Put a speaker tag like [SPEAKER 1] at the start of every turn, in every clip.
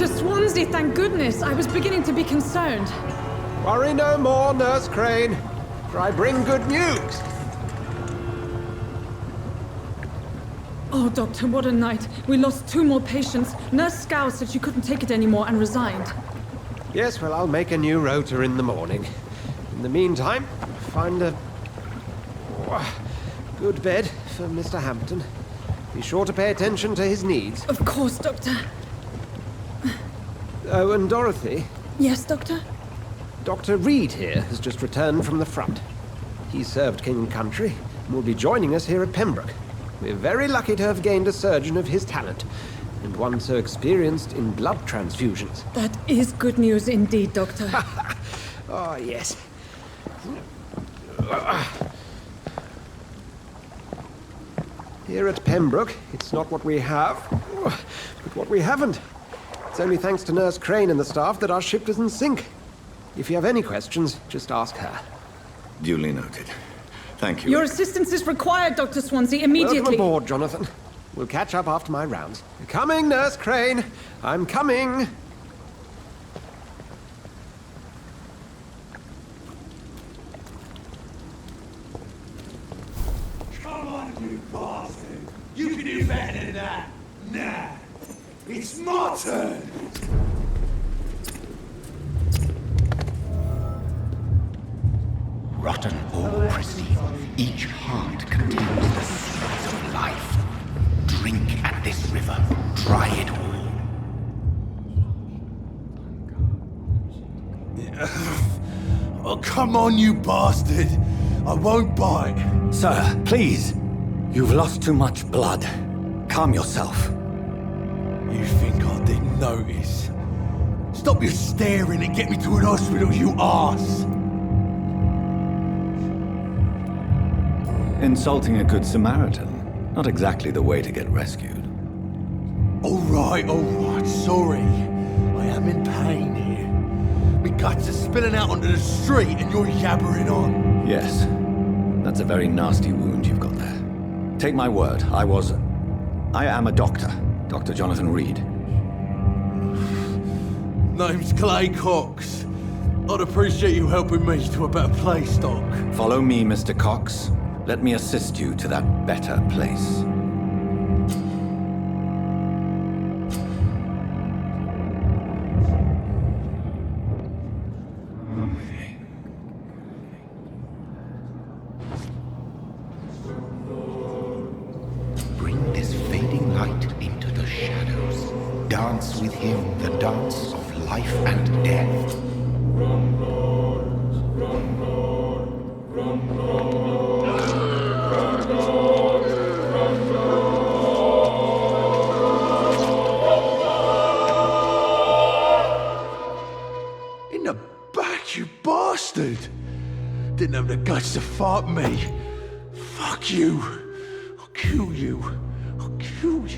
[SPEAKER 1] Dr. Swansea, thank goodness. I was beginning to be concerned.
[SPEAKER 2] Worry no more, Nurse Crane, for I bring good news.
[SPEAKER 1] Oh, Doctor, what a night. We lost 2 more patients. Nurse Scow said she couldn't take it anymore and resigned.
[SPEAKER 2] Yes, well, I'll make a new rota in the morning. In the meantime, find a good bed for Mr. Hampton. Be sure to pay attention to his needs.
[SPEAKER 1] Of course, Doctor.
[SPEAKER 2] Oh, and Dorothy?
[SPEAKER 1] Yes, Doctor?
[SPEAKER 2] Dr. Reed here has just returned from the front. He served King and Country and will be joining us here at Pembroke. We're very lucky to have gained a surgeon of his talent, and one so experienced in blood transfusions.
[SPEAKER 1] That is good news indeed, Doctor.
[SPEAKER 2] Oh, yes. Here at Pembroke, it's not what we have, but what we haven't. It's only thanks to Nurse Crane and the staff that our ship doesn't sink. If you have any questions, just ask her.
[SPEAKER 3] Duly noted. Thank you.
[SPEAKER 1] Your assistance is required, Dr. Swansea, immediately.
[SPEAKER 2] Welcome aboard, Jonathan. We'll catch up after my rounds. Coming, Nurse Crane. I'm coming.
[SPEAKER 4] Come on, you bastard. You can do better than that. Nah. It's my turn.
[SPEAKER 5] Rotten or pristine, each heart contains the seeds of life. Drink at this river, try it all.
[SPEAKER 4] Oh, come on, you bastard. I won't bite.
[SPEAKER 6] Sir, please. You've lost too much blood. Calm yourself.
[SPEAKER 4] You think I didn't notice? Stop your staring and get me to an hospital, you arse.
[SPEAKER 6] Insulting a good Samaritan. Not exactly the way to get rescued.
[SPEAKER 4] All right, sorry. I am in pain here. My guts are spilling out onto the street and you're yabbering on.
[SPEAKER 6] Yes. That's a very nasty wound you've got there. Take my word, I am a doctor. Dr. Jonathan Reed.
[SPEAKER 4] Name's Clay Cox. I'd appreciate you helping me to a better place, Doc.
[SPEAKER 6] Follow me, Mr. Cox. Let me assist you to that better place.
[SPEAKER 5] Bring this fading light into the shadows. Dance with him the dance of life and death.
[SPEAKER 4] In the back, you bastard! Didn't have the guts to fight me. Fuck you. I'll kill you. I'll kill you.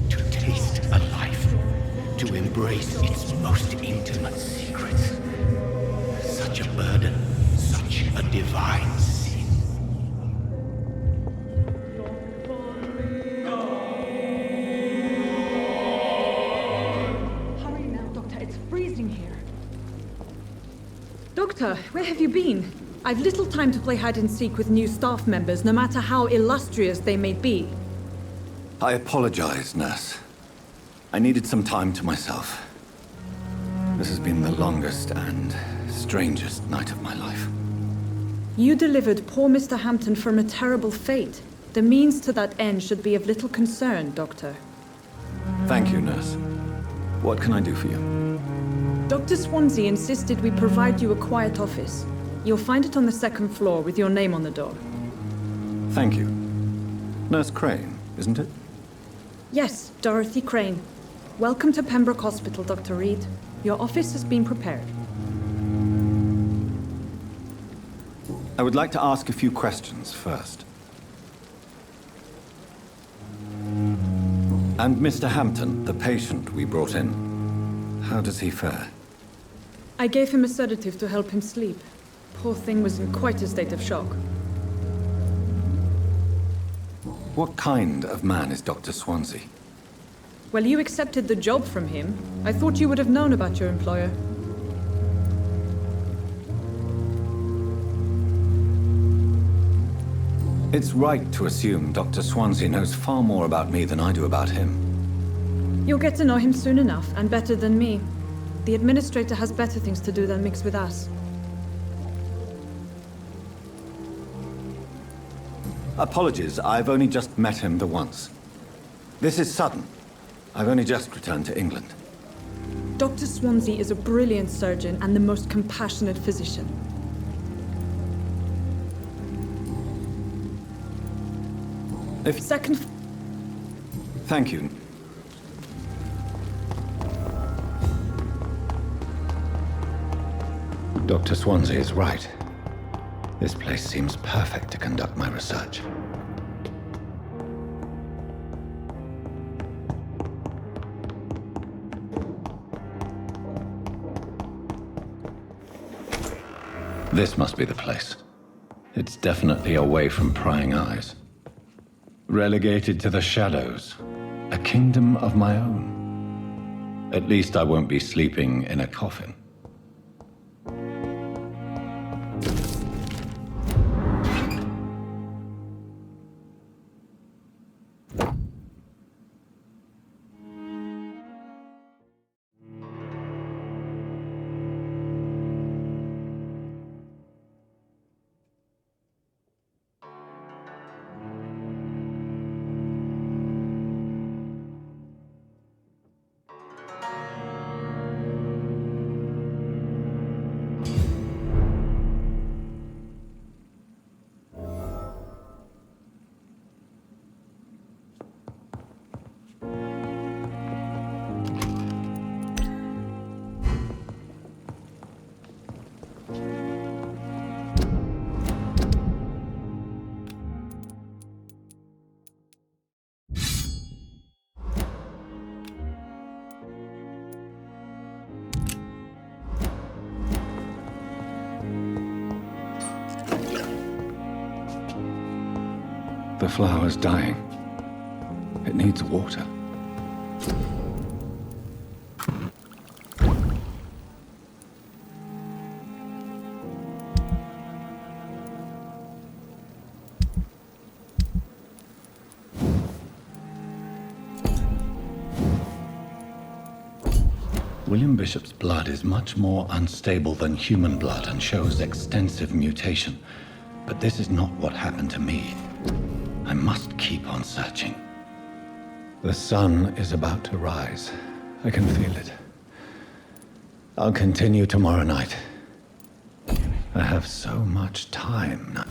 [SPEAKER 5] To taste a life, to embrace its most intimate secrets. Such a burden, such a divine sin.
[SPEAKER 1] Hurry now, Doctor. It's freezing here. Doctor, where have you been? I've little time to play hide and seek with new staff members, no matter how illustrious they may be.
[SPEAKER 6] I apologize, nurse. I needed some time to myself. This has been the longest and strangest night of my life.
[SPEAKER 1] You delivered poor Mr. Hampton from a terrible fate. The means to that end should be of little concern, Doctor.
[SPEAKER 6] Thank you, nurse. What can I do for you?
[SPEAKER 1] Dr. Swansea insisted we provide you a quiet office. You'll find it on the 2nd floor with your name on the door.
[SPEAKER 6] Thank you. Nurse Crane, isn't it?
[SPEAKER 1] Yes, Dorothy Crane. Welcome to Pembroke Hospital, Dr. Reed. Your office has been prepared.
[SPEAKER 6] I would like to ask a few questions first. And Mr. Hampton, the patient we brought in, how does he fare?
[SPEAKER 1] I gave him a sedative to help him sleep. Poor thing was in quite a state of shock.
[SPEAKER 6] What kind of man is Dr. Swansea?
[SPEAKER 1] Well, you accepted the job from him. I thought you would have known about your employer.
[SPEAKER 6] It's right to assume Dr. Swansea knows far more about me than I do about him.
[SPEAKER 1] You'll get to know him soon enough, and better than me. The administrator has better things to do than mix with us.
[SPEAKER 6] Apologies, I've only just met him the once. This is sudden. I've only just returned to England.
[SPEAKER 1] Dr. Swansea is a brilliant surgeon and the most compassionate physician. Second...
[SPEAKER 6] Thank you. Dr. Swansea is right. This place seems perfect to conduct my research. This must be the place. It's definitely away from prying eyes. Relegated to the shadows. A kingdom of my own. At least I won't be sleeping in a coffin. The flower's dying. It needs water. William Bishop's blood is much more unstable than human blood and shows extensive mutation. But this is not what happened to me. I must keep on searching. The sun is about to rise. I can feel it. I'll continue tomorrow night. I have so much time now.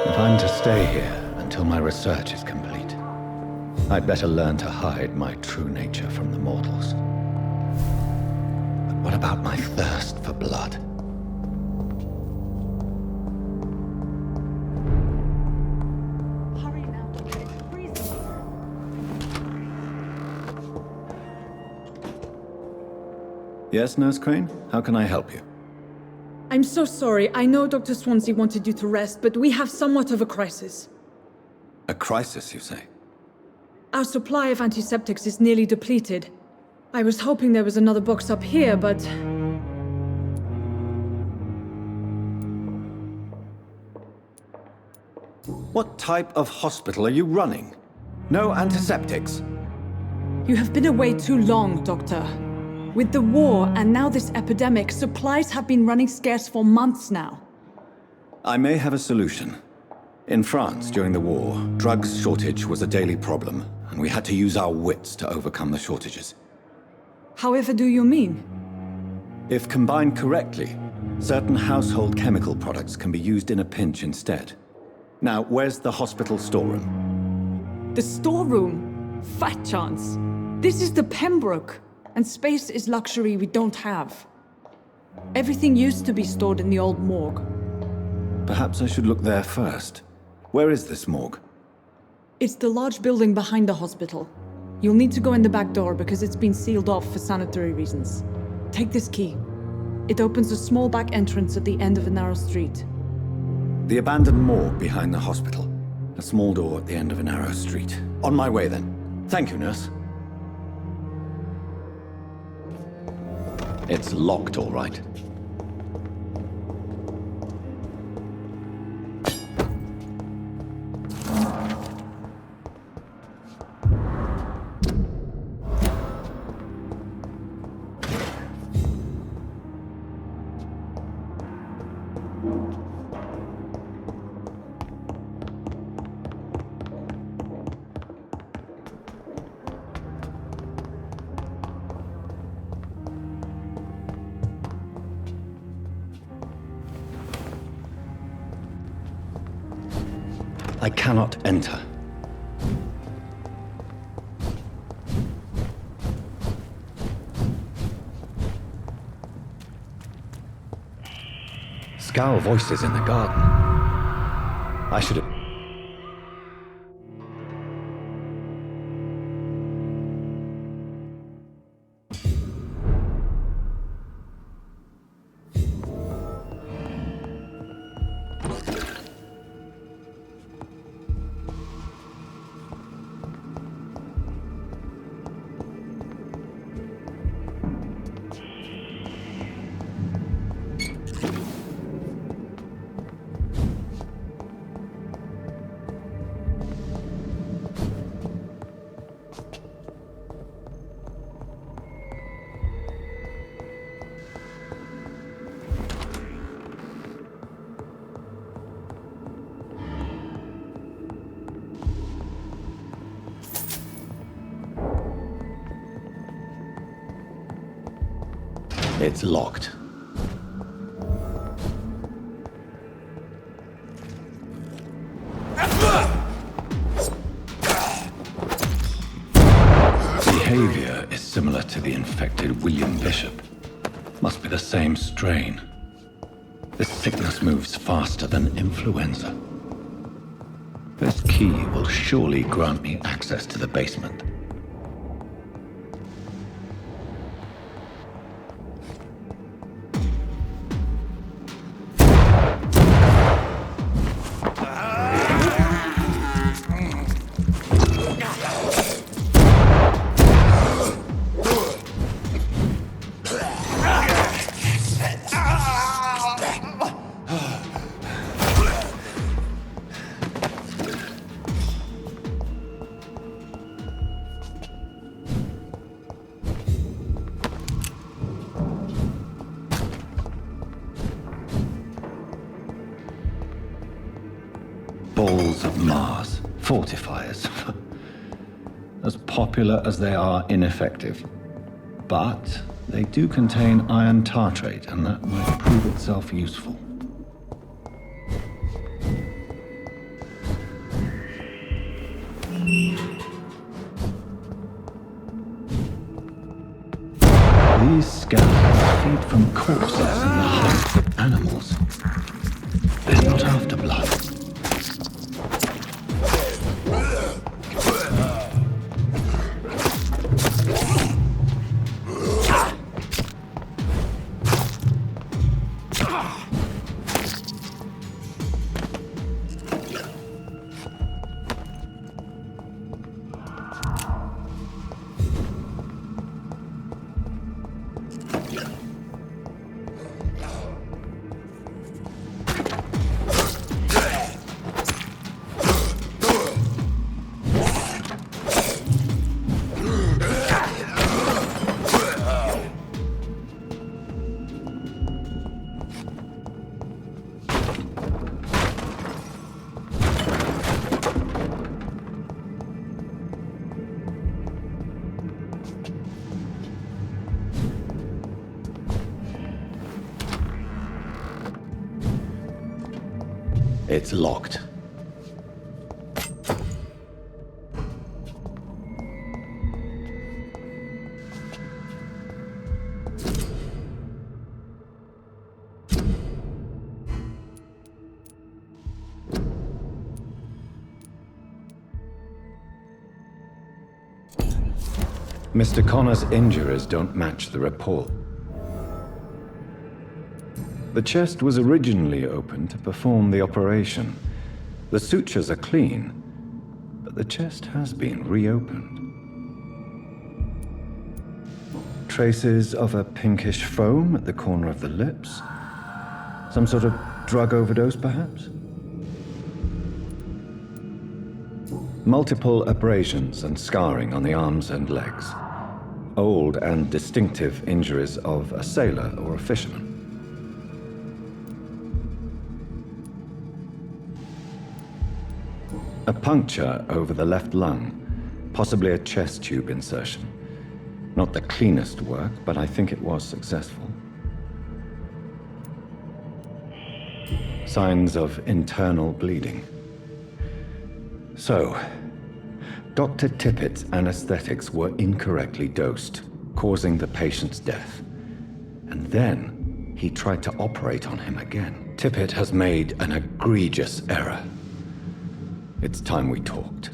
[SPEAKER 6] If I'm to stay here and until my research is complete. I'd better learn to hide my true nature from the mortals. But what about my thirst for blood?
[SPEAKER 1] Hurry now, Doctor. Freeze them.
[SPEAKER 6] Yes, Nurse Crane? How can I help you?
[SPEAKER 1] I'm so sorry. I know Dr. Swansea wanted you to rest, but we have somewhat of a crisis.
[SPEAKER 6] A crisis, you say?
[SPEAKER 1] Our supply of antiseptics is nearly depleted. I was hoping there was another box up here, but...
[SPEAKER 6] What type of hospital are you running? No antiseptics?
[SPEAKER 1] You have been away too long, Doctor. With the war and now this epidemic, supplies have been running scarce for months now.
[SPEAKER 6] I may have a solution. In France, during the war, drugs shortage was a daily problem, and we had to use our wits to overcome the shortages.
[SPEAKER 1] However do you mean?
[SPEAKER 6] If combined correctly, certain household chemical products can be used in a pinch instead. Now, where's the hospital storeroom?
[SPEAKER 1] The storeroom? Fat chance. This is the Pembroke, and space is luxury we don't have. Everything used to be stored in the old morgue.
[SPEAKER 6] Perhaps I should look there first. Where is this morgue?
[SPEAKER 1] It's the large building behind the hospital. You'll need to go in the back door because it's been sealed off for sanitary reasons. Take this key. It opens a small back entrance at the end of a narrow street.
[SPEAKER 6] The abandoned morgue behind the hospital. A small door at the end of a narrow street. On my way then. Thank you, nurse. It's locked, all right. I cannot enter. Scowl voices in the garden. I should have... It's locked. Behavior is similar to the infected William Bishop. Must be the same strain. This sickness moves faster than influenza. This key will surely grant me access to the basement. Balls of Mars, fortifiers. As popular as they are ineffective. But they do contain iron tartrate, and that might prove itself useful. These scouts feed from corpses in the hearts of animals. They're not after blood. It's locked. Mr. Connor's injuries don't match the report. The chest was originally opened to perform the operation. The sutures are clean, but the chest has been reopened. Traces of a pinkish foam at the corner of the lips. Some sort of drug overdose, perhaps? Multiple abrasions and scarring on the arms and legs. Old and distinctive injuries of a sailor or a fisherman. A puncture over the left lung, possibly a chest tube insertion. Not the cleanest work, but I think it was successful. Signs of internal bleeding. So, Dr. Tippett's anesthetics were incorrectly dosed, causing the patient's death. And then he tried to operate on him again. Tippett has made an egregious error. It's time we talked.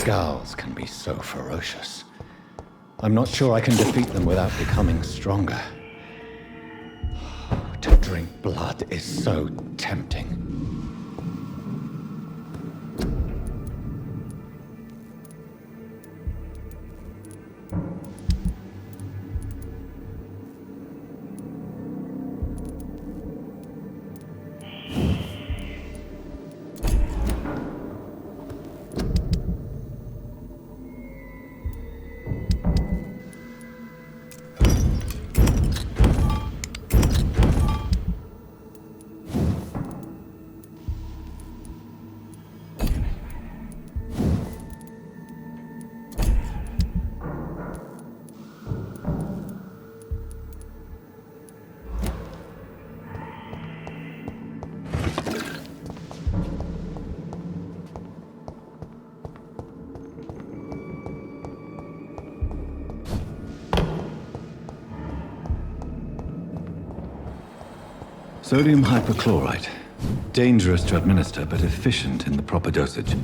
[SPEAKER 6] Scowls can be so ferocious. I'm not sure I can defeat them without becoming stronger. To drink blood is so tempting. Sodium hypochlorite. Dangerous to administer, but efficient in the proper dosage.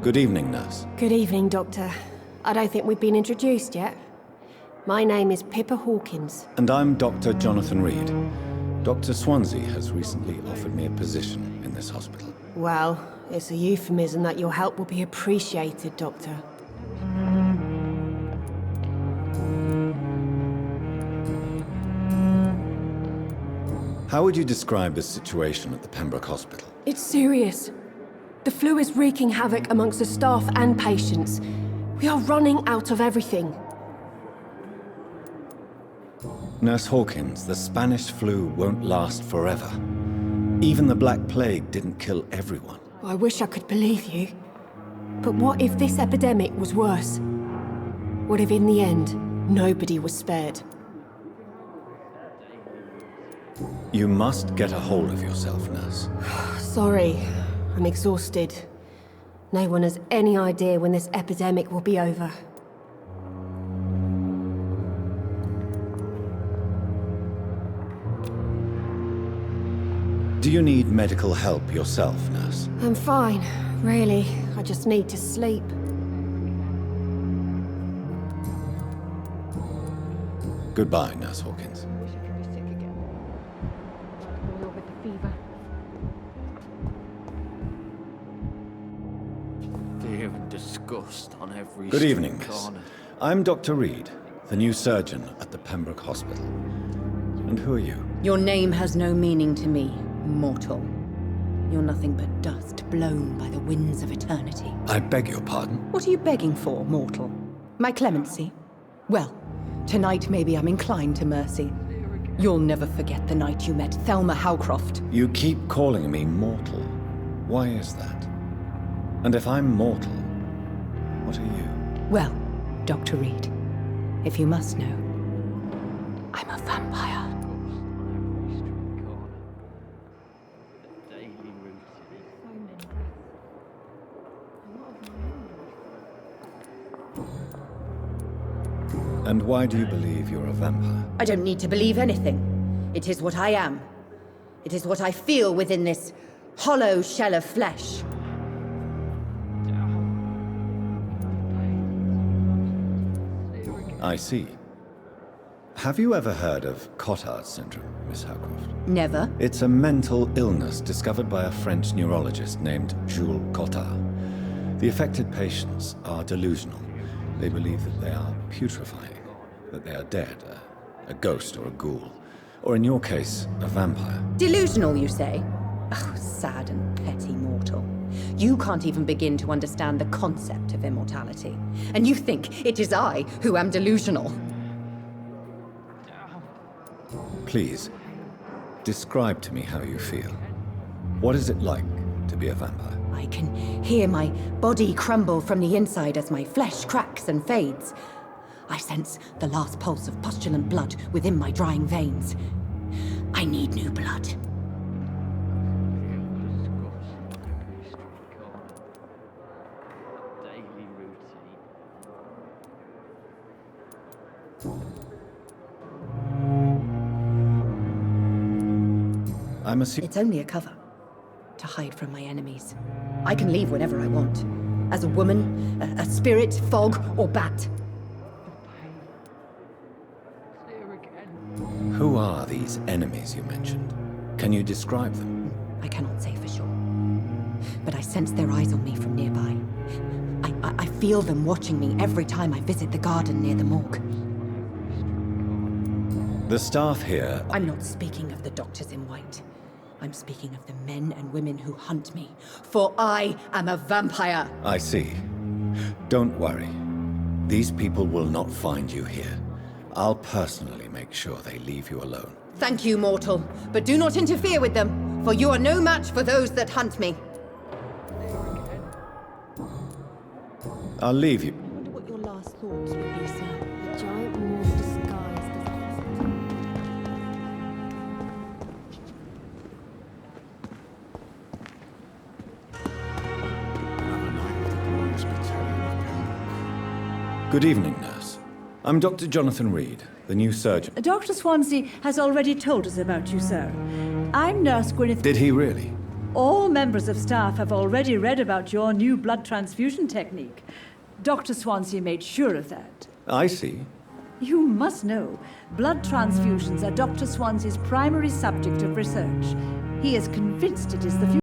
[SPEAKER 6] Good evening, nurse.
[SPEAKER 7] Good evening, Doctor. I don't think we've been introduced yet. My name is Pippa Hawkins.
[SPEAKER 6] And I'm Dr. Jonathan Reed. Dr. Swansea has recently offered me a position in this hospital.
[SPEAKER 7] Well, it's a euphemism that your help will be appreciated, Doctor.
[SPEAKER 6] How would you describe the situation at the Pembroke Hospital?
[SPEAKER 7] It's serious. The flu is wreaking havoc amongst the staff and patients. We are running out of everything.
[SPEAKER 6] Nurse Hawkins, the Spanish flu won't last forever. Even the Black Plague didn't kill everyone.
[SPEAKER 7] I wish I could believe you. But what if this epidemic was worse? What if in the end, nobody was spared?
[SPEAKER 6] You must get a hold of yourself, nurse.
[SPEAKER 7] Sorry, I'm exhausted. No one has any idea when this epidemic will be over.
[SPEAKER 6] Do you need medical help yourself, nurse?
[SPEAKER 7] I'm fine, really. I just need to sleep.
[SPEAKER 6] Goodbye, Nurse Hawkins.
[SPEAKER 8] Fear and disgust on every
[SPEAKER 6] Good evening,
[SPEAKER 8] street
[SPEAKER 6] miss.
[SPEAKER 8] corner.
[SPEAKER 6] I'm Dr. Reed. the new surgeon at the Pembroke Hospital. And who are you?
[SPEAKER 8] Your name has no meaning to me, mortal. You're nothing but dust blown by the winds of eternity.
[SPEAKER 6] I beg your pardon?
[SPEAKER 8] What are you begging for, mortal? My clemency? Well, tonight maybe I'm inclined to mercy. You'll never forget the night you met Thelma Howcroft.
[SPEAKER 6] You keep calling me mortal. Why is that? And if I'm mortal, what are you?
[SPEAKER 8] Well, Dr. Reed, if you must know, I'm a vampire.
[SPEAKER 6] And why do you believe you're a vampire?
[SPEAKER 8] I don't need to believe anything. It is what I am. It is what I feel within this hollow shell of flesh.
[SPEAKER 6] I see. Have you ever heard of Cotard syndrome, Miss Howcroft?
[SPEAKER 8] Never.
[SPEAKER 6] It's a mental illness discovered by a French neurologist named Jules Cotard. The affected patients are delusional. They believe that they are putrefying, that they are dead, a ghost or a ghoul, or in your case, a vampire.
[SPEAKER 8] Delusional, you say? Oh, sad and petty mortal. You can't even begin to understand the concept of immortality. And you think it is I who am delusional.
[SPEAKER 6] Please, describe to me how you feel. What is it like to be a vampire?
[SPEAKER 8] I can hear my body crumble from the inside as my flesh cracks and fades. I sense the last pulse of postulant blood within my drying veins. I need new blood.
[SPEAKER 6] I'm assuming...
[SPEAKER 8] It's only a cover to hide from my enemies. I can leave whenever I want. As a woman, a spirit, fog, or bat.
[SPEAKER 6] Who are these enemies you mentioned? Can you describe them?
[SPEAKER 8] I cannot say for sure. But I sense their eyes on me from nearby. I feel them watching me every time I visit the garden near the morgue.
[SPEAKER 6] The staff here...
[SPEAKER 8] I'm not speaking of the doctors in white. I'm speaking of the men and women who hunt me. For I am a vampire!
[SPEAKER 6] I see. Don't worry. These people will not find you here. I'll personally make sure they leave you alone.
[SPEAKER 8] Thank you, mortal. But do not interfere with them, for you are no match for those that hunt me.
[SPEAKER 6] I'll leave you.
[SPEAKER 8] I wonder what your last thoughts would be, sir.
[SPEAKER 7] A giant wolf disguised as
[SPEAKER 4] Another night with the glorious battalion of Pembroke.
[SPEAKER 6] Good evening, nurse. I'm Dr. Jonathan Reed, the new surgeon.
[SPEAKER 9] Dr. Swansea has already told us about you, sir. I'm Nurse Gwyneth.
[SPEAKER 6] Did he really?
[SPEAKER 9] All members of staff have already read about your new blood transfusion technique. Dr. Swansea made sure of that.
[SPEAKER 6] I see.
[SPEAKER 9] You must know, blood transfusions are Dr. Swansea's primary subject of research. He is convinced it is the future.